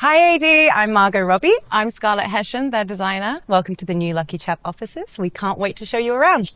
Hi AD, I'm Margot Robbie. I'm Scarlett Hession, their designer. Welcome to the new LuckyChap offices. We can't wait to show you around.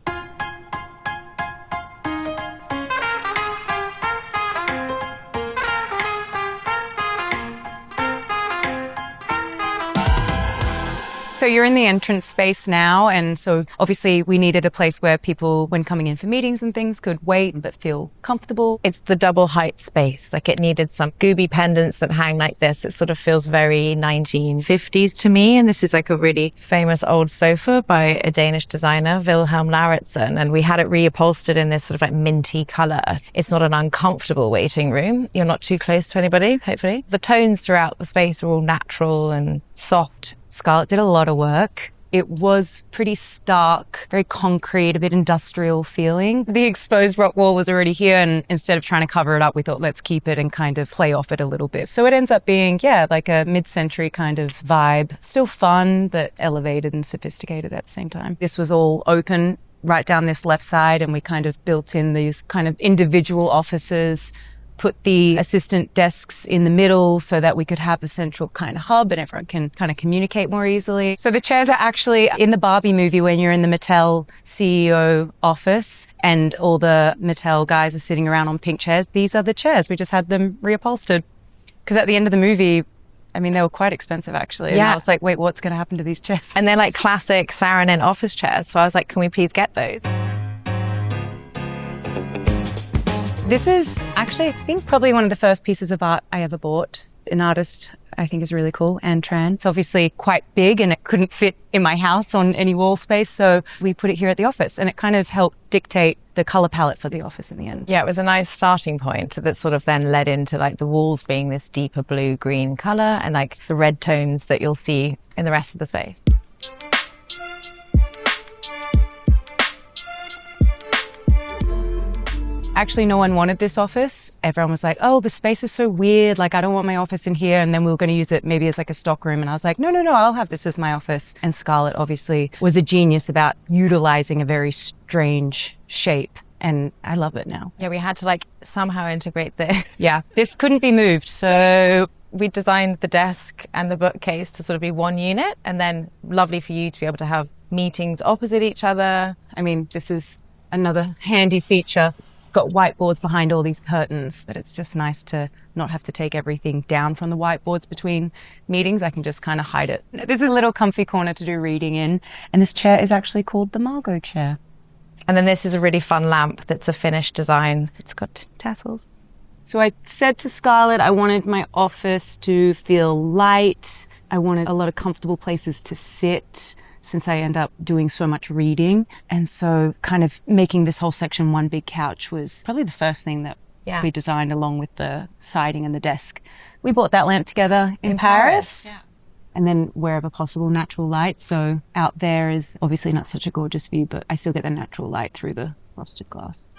So you're in the entrance space now, and so obviously we needed a place where people, when coming in for meetings and things, could wait but feel comfortable. It's the double height space. Like, it needed some gooby pendants that hang like this. It sort of feels very 1950s to me. And this is like a really famous old sofa by a Danish designer, Wilhelm Lauritzen. And we had it reupholstered in this sort of like minty color. It's not an uncomfortable waiting room. You're not too close to anybody, hopefully. The tones throughout the space are all natural and soft. Scarlett did a lot of work. It was pretty stark, very concrete, a bit industrial feeling. The exposed rock wall was already here, and instead of trying to cover it up, we thought, let's keep it and kind of play off it a little bit. So it ends up being, like a mid-century kind of vibe. Still fun, but elevated and sophisticated at the same time. This was all open right down this left side, and we kind of built in these kind of individual offices, put the assistant desks in the middle so that we could have a central kind of hub and everyone can kind of communicate more easily. So the chairs are actually in the Barbie movie when you're in the Mattel CEO office and all the Mattel guys are sitting around on pink chairs. These are the chairs. We just had them reupholstered. Because at the end of the movie, I mean, they were quite expensive, actually. And I was like, wait, what's going to happen to these chairs? And they're like classic Saarinen office chairs. So I was like, can we please get those? This is actually, I think, probably one of the first pieces of art I ever bought. An artist I think is really cool, Anne Tran. It's obviously quite big and it couldn't fit in my house on any wall space, so we put it here at the office, and it kind of helped dictate the color palette for the office in the end. Yeah, it was a nice starting point that sort of then led into like the walls being this deeper blue-green color and like the red tones that you'll see in the rest of the space. Actually, no one wanted this office. Everyone was like, oh, the space is so weird. Like, I don't want my office in here. And then we were going to use it maybe as like a stock room. And I was like, no, I'll have this as my office. And Scarlett obviously was a genius about utilizing a very strange shape. And I love it now. Yeah, we had to like somehow integrate this. Yeah, this couldn't be moved. So we designed the desk and the bookcase to sort of be one unit. And then lovely for you to be able to have meetings opposite each other. I mean, this is another handy feature. Got whiteboards behind all these curtains, but it's just nice to not have to take everything down from the whiteboards between meetings. I can just kind of hide it. This is a little comfy corner to do reading in, and this chair is actually called the Margot chair. And then this is a really fun lamp that's a finished design. It's got tassels. So I said to Scarlett, I wanted my office to feel light. I wanted a lot of comfortable places to sit, since I end up doing so much reading. And so kind of making this whole section one big couch was probably the first thing that we designed, along with the siding and the desk. We bought that lamp together in Paris. Yeah. And then wherever possible, natural light. So out there is obviously not such a gorgeous view, but I still get the natural light through the frosted glass.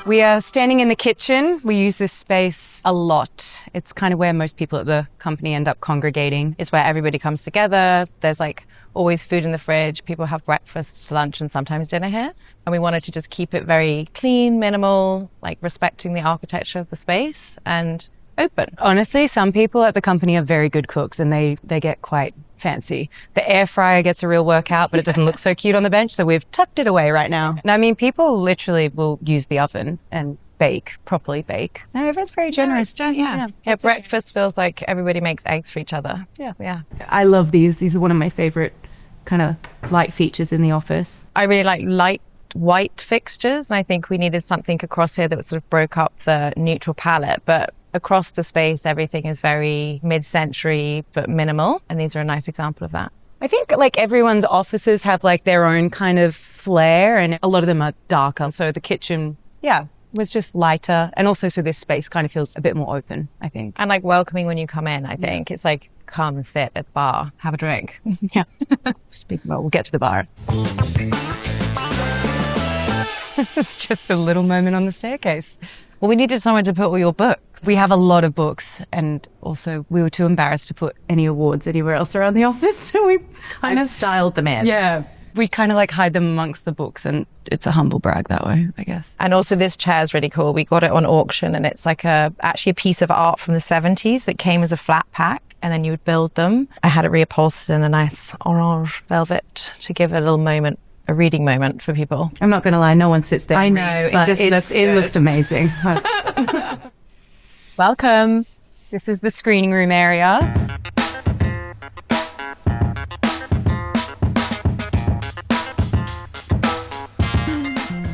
We are standing in the kitchen. We use this space a lot. It's kind of where most people at the company end up congregating. It's where everybody comes together. There's like always food in the fridge. People have breakfast, lunch, and sometimes dinner here. And we wanted to just keep it very clean, minimal, like respecting the architecture of the space and open. Honestly, some people at the company are very good cooks and they get quite fancy. The air fryer gets a real workout, but it doesn't look so cute on the bench, so we've tucked it away right now. And I mean, people literally will use the oven and properly bake. No, everyone's very generous. Yeah, breakfast feels like everybody makes eggs for each other. Yeah. I love these. These are one of my favorite kind of light features in the office. I really like light white fixtures, and I think we needed something across here that sort of broke up the neutral palette, but across the space, everything is very mid-century but minimal, and these are a nice example of that. I think like everyone's offices have like their own kind of flair, and a lot of them are darker. So the kitchen, was just lighter, and also so this space kind of feels a bit more open, I think. And like welcoming when you come in, I think. It's like, come and sit at the bar, have a drink. Yeah. Speaking about, we'll get to the bar. It's just a little moment on the staircase. Well, we needed somewhere to put all your books. We have a lot of books, and also we were too embarrassed to put any awards anywhere else around the office, so we I've styled them in. Yeah. we kind of like hide them amongst the books, and it's a humble brag that way, I guess. And also this chair is really cool. We got it on auction, and it's like actually a piece of art from the 70s that came as a flat pack, and then you would build them. I had it reupholstered in a nice orange velvet to give a little moment, a reading moment for people. I'm not going to lie, no one sits there. I know, it looks amazing. Welcome. This is the screening room area.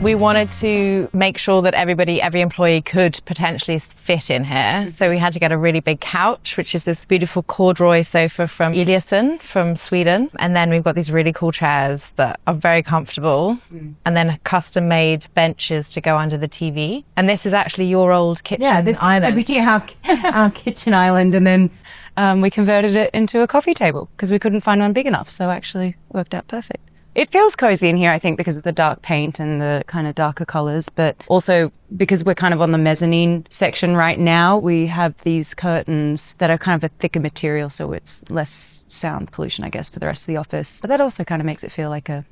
We wanted to make sure that every employee could potentially fit in here. So we had to get a really big couch, which is this beautiful corduroy sofa from Eliasson from Sweden. And then we've got these really cool chairs that are very comfortable. And then custom-made benches to go under the TV. And this is actually your old kitchen island. Yeah, this is our kitchen island. And then we converted it into a coffee table because we couldn't find one big enough. So actually worked out perfect. It feels cozy in here, I think, because of the dark paint and the kind of darker colors, but also because we're kind of on the mezzanine section right now, we have these curtains that are kind of a thicker material, so it's less sound pollution, I guess, for the rest of the office. But that also kind of makes it feel like a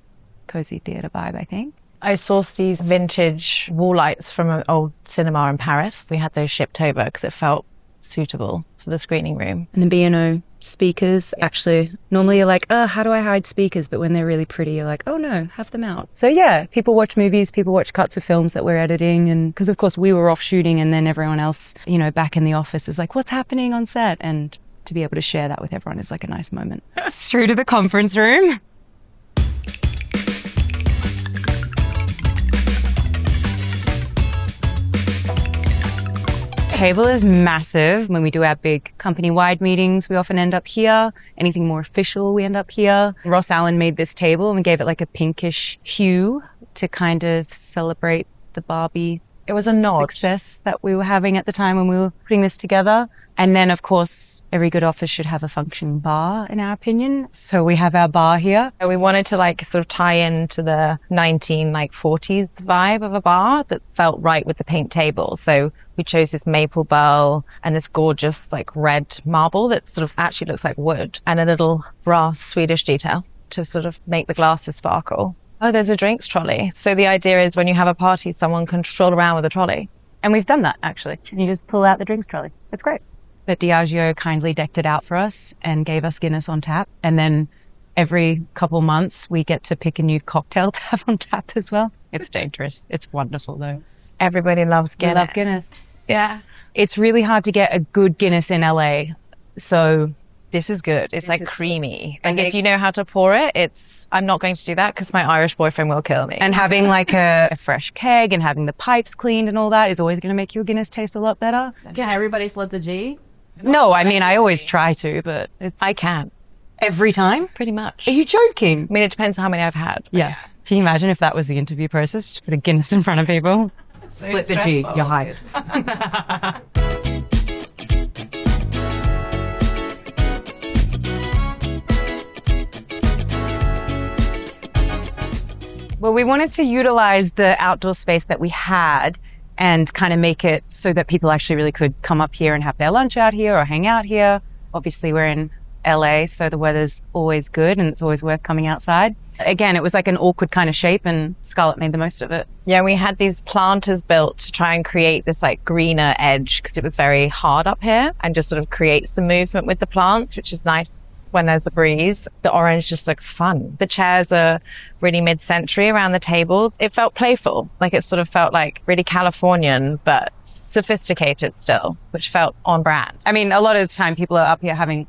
cozy theatre vibe, I think. I sourced these vintage wall lights from an old cinema in Paris. We had those shipped over because it felt suitable for the screening room. And the B&O speakers, actually, normally you're like, how do I hide speakers? But when they're really pretty, you're like, oh no, have them out. So yeah, people watch movies, people watch cuts of films that we're editing. And because of course we were off shooting and then everyone else, back in the office is like, what's happening on set? And to be able to share that with everyone is like a nice moment. Through to the conference room. Table is massive. When we do our big company-wide meetings, we often end up here. Anything more official, we end up here. Ross Allen made this table and we gave it like a pinkish hue to kind of celebrate the Barbie. It was a nod. Success that we were having at the time when we were putting this together. And then, of course, every good office should have a functioning bar, in our opinion. So we have our bar here. We wanted to sort of tie into the 1940s vibe of a bar that felt right with the pink table. So we chose this maple burl and this gorgeous red marble that sort of actually looks like wood, and a little brass Swedish detail to sort of make the glasses sparkle. Oh, there's a drinks trolley. So the idea is when you have a party, someone can stroll around with a trolley. And we've done that, actually. You just pull out the drinks trolley. It's great. But Diageo kindly decked it out for us and gave us Guinness on tap. And then every couple months, we get to pick a new cocktail to have on tap as well. It's dangerous. It's wonderful, though. Everybody loves Guinness. We love Guinness. Yeah. It's really hard to get a good Guinness in LA. So this is good. It's creamy. And if you know how to pour it, I'm not going to do that because my Irish boyfriend will kill me. And having a fresh keg and having the pipes cleaned and all that is always going to make your Guinness taste a lot better. Can everybody split the G? No, I mean, I always try to, but I can. Every time? Pretty much. Are you joking? I mean, it depends on how many I've had. Yeah. Can you imagine if that was the interview process? Just put a Guinness in front of people. Split the G, you're hired. Well, we wanted to utilize the outdoor space that we had and kind of make it so that people actually really could come up here and have their lunch out here or hang out here. Obviously, we're in LA, so the weather's always good and it's always worth coming outside. Again, it was like an awkward kind of shape and Scarlett made the most of it. Yeah, we had these planters built to try and create this greener edge because it was very hard up here, and just sort of create some movement with the plants, which is nice when there's a breeze. The orange just looks fun. The chairs are really mid-century around the table. It felt playful. It sort of felt really Californian, but sophisticated still, which felt on brand. I mean, a lot of the time people are up here having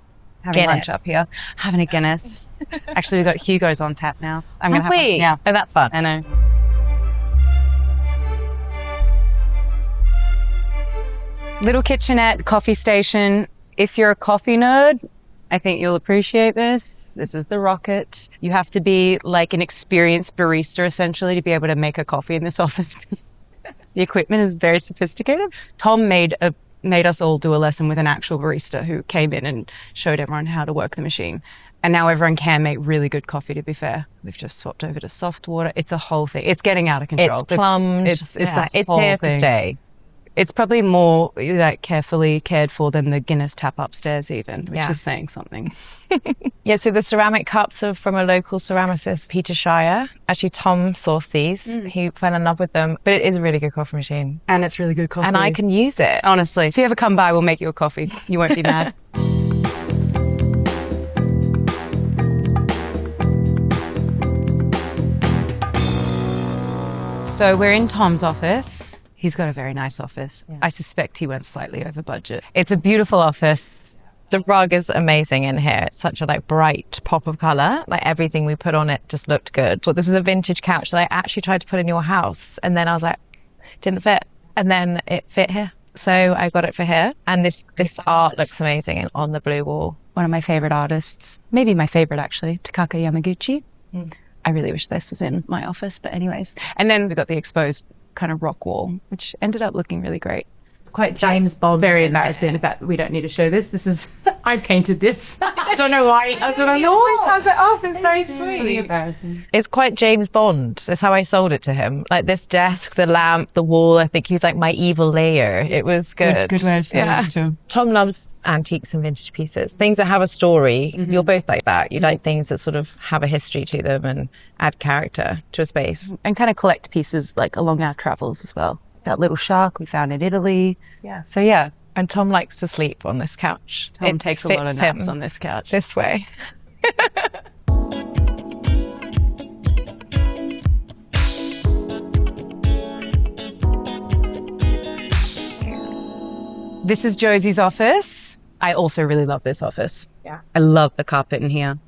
Guinness. Lunch up here, having a Guinness. Actually, we've got Hugo's on tap now. Have we? Yeah. Oh, that's fun. I know. Little kitchenette, coffee station. If you're a coffee nerd, I think you'll appreciate this. This is the Rocket. You have to be an experienced barista, essentially, to be able to make a coffee in this office because the equipment is very sophisticated. Tom made us all do a lesson with an actual barista who came in and showed everyone how to work the machine. And now everyone can make really good coffee, to be fair. We've just swapped over to soft water. It's a whole thing. It's getting out of control. It's plumbed. It's a whole here thing. to stay. It's probably more like carefully cared for than the Guinness tap upstairs even, which is saying something. Yeah, so the ceramic cups are from a local ceramicist, Peter Shire. Actually, Tom sourced these. He fell in love with them. But it is a really good coffee machine. And it's really good coffee. And I can use it. Honestly, if you ever come by, we'll make you a coffee. You won't be mad. So we're in Tom's office. He's got a very nice office. Yeah. I suspect he went slightly over budget. It's a beautiful office. The rug is amazing in here. It's such a bright pop of colour. Like everything we put on it just looked good. But this is a vintage couch that I actually tried to put in your house. And then I was like, didn't fit. And then it fit here. So I got it for here. And this art looks amazing on the blue wall. One of my favourite artists, maybe my favourite actually, Takaka Yamaguchi. I really wish this was in my office, but anyways. And then we got the exposed kind of rock wall, which ended up looking really great. It's quite James Bond. Very embarrassing that we don't need to show this. This is, I painted this. I don't know why. I was like, he always has it up. It's so sweet. Really embarrassing. It's quite James Bond. That's how I sold it to him. Like this desk, the lamp, the wall. I think he was like my evil layer. It was good. Good way of saying it to him. Tom loves antiques and vintage pieces. Things that have a story. You're both like that. You like things that sort of have a history to them and add character to a space. And kind of collect pieces like along our travels as well. That little shark we found in Italy. Yeah. So yeah. And Tom likes to sleep on this couch. Tom takes a lot of naps on this couch. This way. This is Josey's office. I also really love this office. Yeah. I love the carpet in here.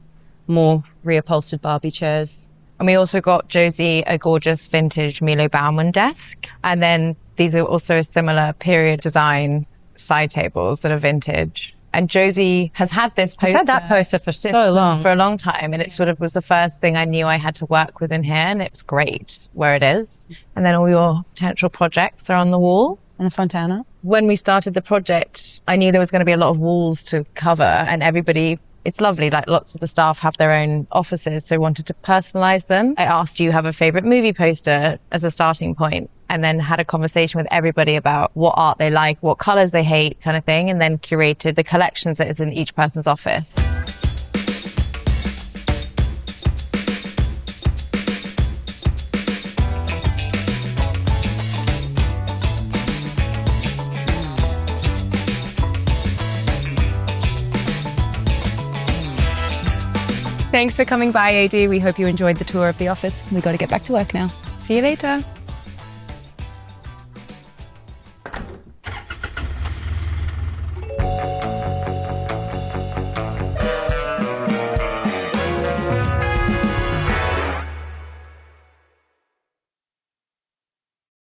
More reupholstered Barbie chairs. And we also got Josey a gorgeous vintage Milo Baumann desk. And then these are also a similar period design side tables that are vintage. And Josey has had this poster. He's had that poster for so long. For a long time. And it sort of was the first thing I knew I had to work with in here. And it was great where it is. And then all your potential projects are on the wall. And a Fontana. When we started the project, I knew there was going to be a lot of walls to cover. And everybody... It's lovely, like lots of the staff have their own offices, so I wanted to personalize them. I asked, do you have a favorite movie poster as a starting point? And then had a conversation with everybody about what art they like, what colors they hate, kind of thing, and then curated the collections that is in each person's office. Thanks for coming by, AD. We hope you enjoyed the tour of the office. We got to get back to work now. See you later.